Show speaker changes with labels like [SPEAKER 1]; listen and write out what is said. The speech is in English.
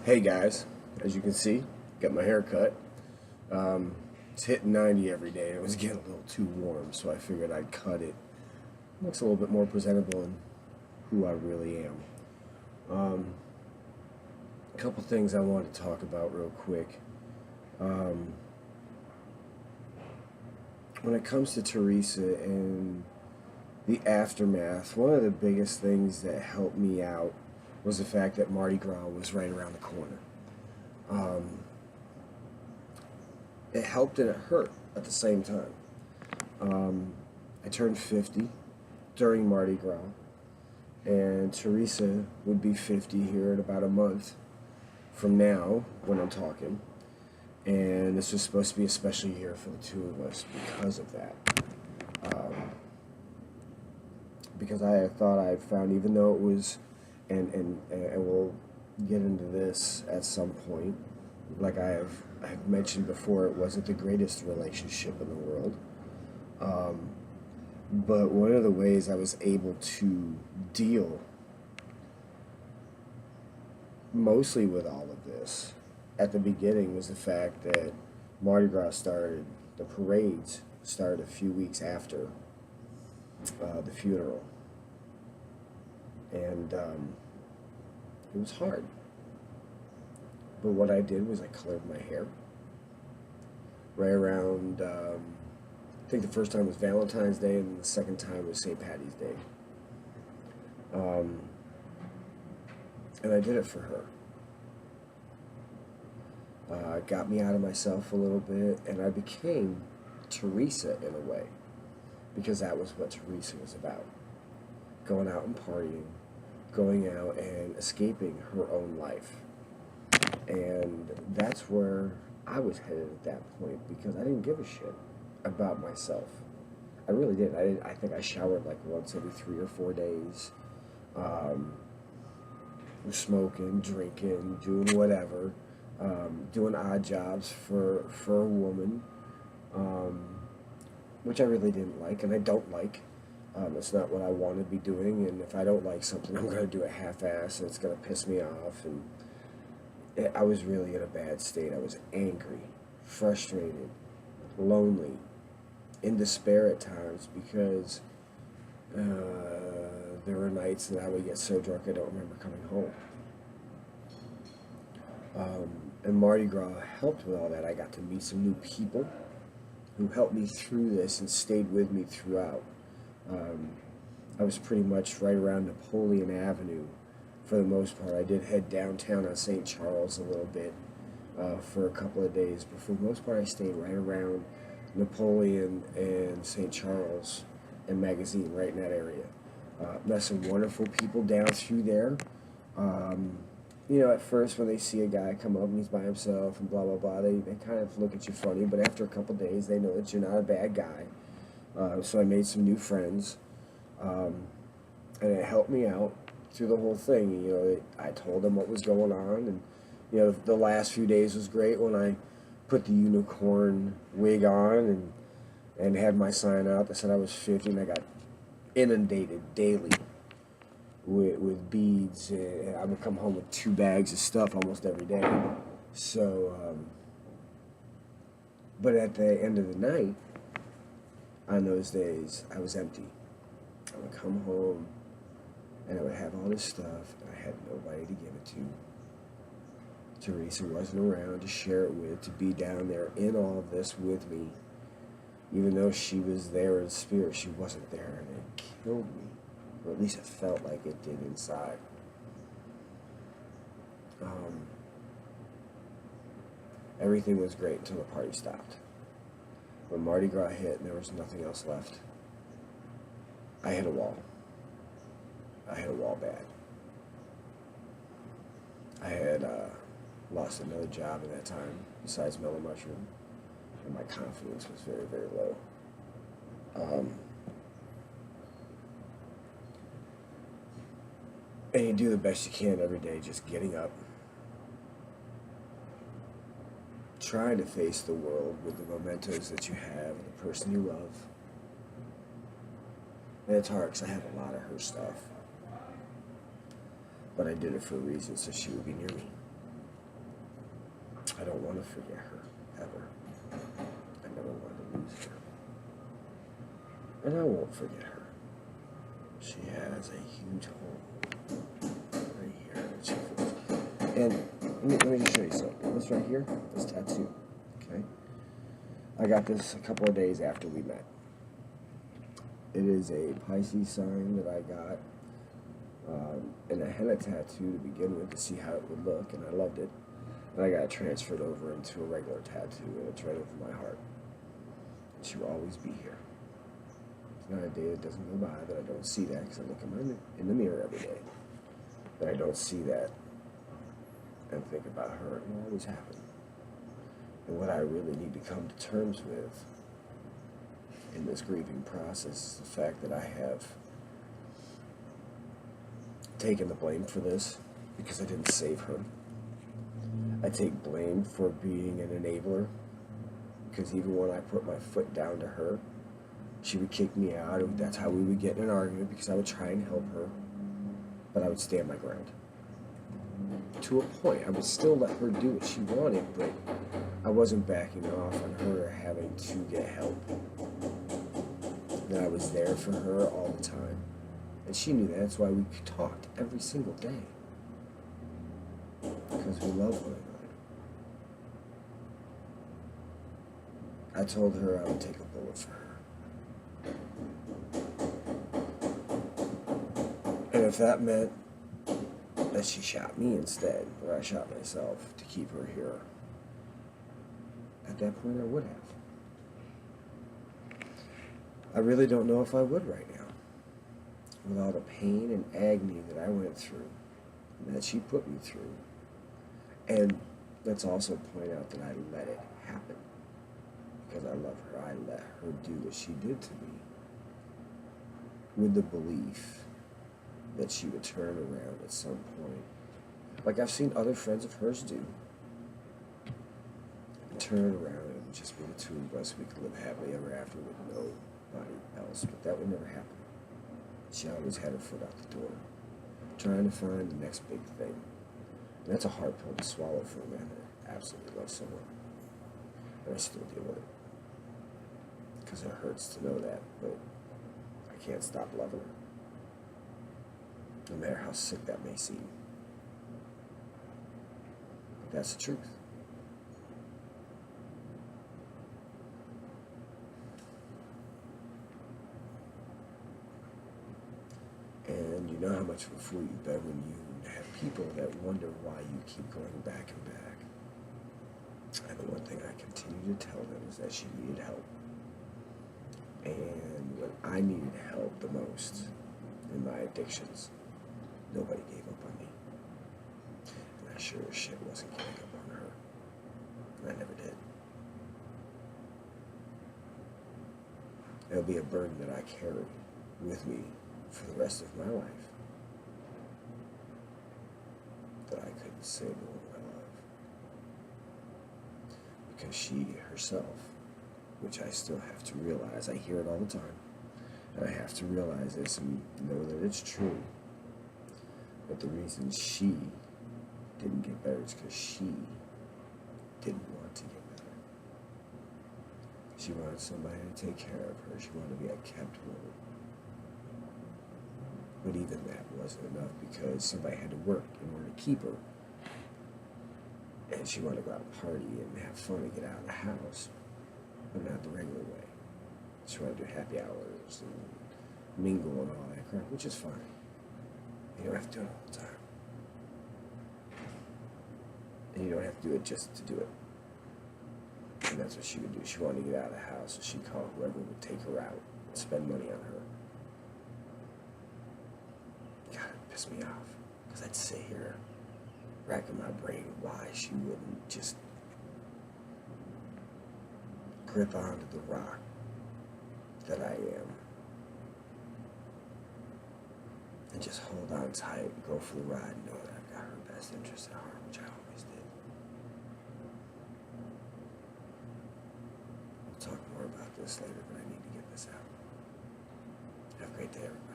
[SPEAKER 1] Hey guys, as you can see, got my hair cut. It's hitting 90 every day. It was getting a little too warm, so I figured I'd cut it. Looks a little bit more presentable in who I really am. A couple things I want to talk about real quick. When it comes to Teresa and the aftermath, one of the biggest things that helped me out was the fact that Mardi Gras was right around the corner. Um, it helped and it hurt at the same time. I turned 50 during Mardi Gras, and Teresa would be 50 here in about a month from now when I'm talking. And this was supposed to be a special year for the two of us because of that. Because I thought I found, even though it was, and we'll get into this at some point, like I've mentioned before, it wasn't the greatest relationship in the world. But one of the ways I was able to deal mostly with all of this at the beginning was the fact that Mardi Gras started, the parades started a few weeks after the funeral. And it was hard. But what I did was I colored my hair. Right around, I think the first time was Valentine's Day, and the second time was St. Patty's Day. And I did it for her. It got me out of myself a little bit, and I became Teresa in a way, because that was what Teresa was about. Going out and partying, going out and escaping her own life. And that's where I was headed at that point, because I didn't give a shit about myself. I really didn't. I think I showered like once every 3 or 4 days. Smoking, drinking, doing whatever. Doing odd jobs for a woman, which I really didn't like, and I don't like. It's not what I want to be doing, and if I don't like something, I'm going to do it half-ass, and it's going to piss me off. And I was really in a bad state. I was angry, frustrated, lonely, in despair at times, because there were nights that I would get so drunk I don't remember coming home. And Mardi Gras helped with all that. I got to meet some new people who helped me through this and stayed with me throughout. I was pretty much right around Napoleon Avenue for the most part. I did head downtown on St. Charles a little bit for a couple of days, but for the most part I stayed right around Napoleon and St. Charles and Magazine, right in that area. Met some wonderful people down through there. You know, at first when they see a guy come up and he's by himself and blah, blah, blah, they kind of look at you funny, but after a couple days they know that you're not a bad guy. So I made some new friends, and it helped me out through the whole thing. You know, I told them what was going on, and, you know, the last few days was great when I put the unicorn wig on and had my sign out that said I was 50, and I got inundated daily with beads, and I would come home with 2 bags of stuff almost every day. So, but at the end of the night, on those days, I was empty. I would come home, and I would have all this stuff, and I had nobody to give it to. Teresa wasn't around to share it with, to be down there in all of this with me. Even though she was there in spirit, she wasn't there, and it killed me. Or at least it felt like it did inside. Everything was great until the party stopped. When Mardi Gras hit and there was nothing else left, I hit a wall. I hit a wall bad. I had lost another job at that time, besides Mellow Mushroom, and my confidence was very, very low. And you do the best you can every day, just getting up, trying to face the world with the mementos that you have, and the person you love. And it's hard because I have a lot of her stuff. But I did it for a reason, so she would be near me. I don't want to forget her, ever. I never want to lose her. And I won't forget her. She has a huge hole right here that she feels. And let me just show you something. This right here, this tattoo, okay? I got this a couple of days after we met. It is a Pisces sign that I got and a henna tattoo to begin with to see how it would look, and I loved it. And I got it transferred over into a regular tattoo, and it's right over my heart. She will always be here. There's not a day that doesn't go by that I don't see that, because I look in the mirror every day. But I don't see that and think about her. It will always happen. And what I really need to come to terms with in this grieving process is the fact that I have taken the blame for this because I didn't save her. I take blame for being an enabler because even when I put my foot down to her, she would kick me out. That's how we would get in an argument, because I would try and help her, but I would stand my ground. To a point, I would still let her do what she wanted, but I wasn't backing off on her having to get help. That I was there for her all the time. And she knew that. That's why we talked every single day. Because we love one another. I told her I would take a bullet for her. And if that meant that she shot me instead, or I shot myself to keep her here, at that point I would have. I really don't know if I would right now, with all the pain and agony that I went through, and that she put me through. And let's also point out that I let it happen, because I love her. I let her do what she did to me, with the belief that she would turn around at some point, like I've seen other friends of hers do, and turn around and it would just be the two of us. We could live happily ever after with nobody else, but that would never happen. She always had her foot out the door, trying to find the next big thing. And that's a hard pill to swallow for a man that absolutely loves someone. And I still deal with it, because it hurts to know that, but I can't stop loving her, no matter how sick that may seem. But that's the truth. And you know how much of a fool you've been when you have people that wonder why you keep going back and back. And the one thing I continue to tell them is that she needed help. And when I needed help the most in my addictions, nobody gave up on me. And I sure as shit wasn't giving up on her. And I never did. It'll be a burden that I carry with me for the rest of my life, that I couldn't say the woman I love. Because she herself, which I still have to realize, I hear it all the time, and I have to realize this and know that it's true. But the reason she didn't get better is because she didn't want to get better. She wanted somebody to take care of her. She wanted to be a kept woman. But even that wasn't enough, because somebody had to work in order to keep her. And she wanted to go out and party and have fun and get out of the house, but not the regular way. She wanted to do happy hours and mingle and all that crap, which is fine. You don't have to do it all the time. And you don't have to do it just to do it. And that's what she would do. She wanted to get out of the house, so she'd call whoever would take her out and spend money on her. God, it pissed me off, because I'd sit here racking my brain why she wouldn't just grip onto the rock that I am and just hold on tight and go for the ride and know that I've got her best interest at heart, which I always did. We'll talk more about this later, but I need to get this out. Have a great day, everybody.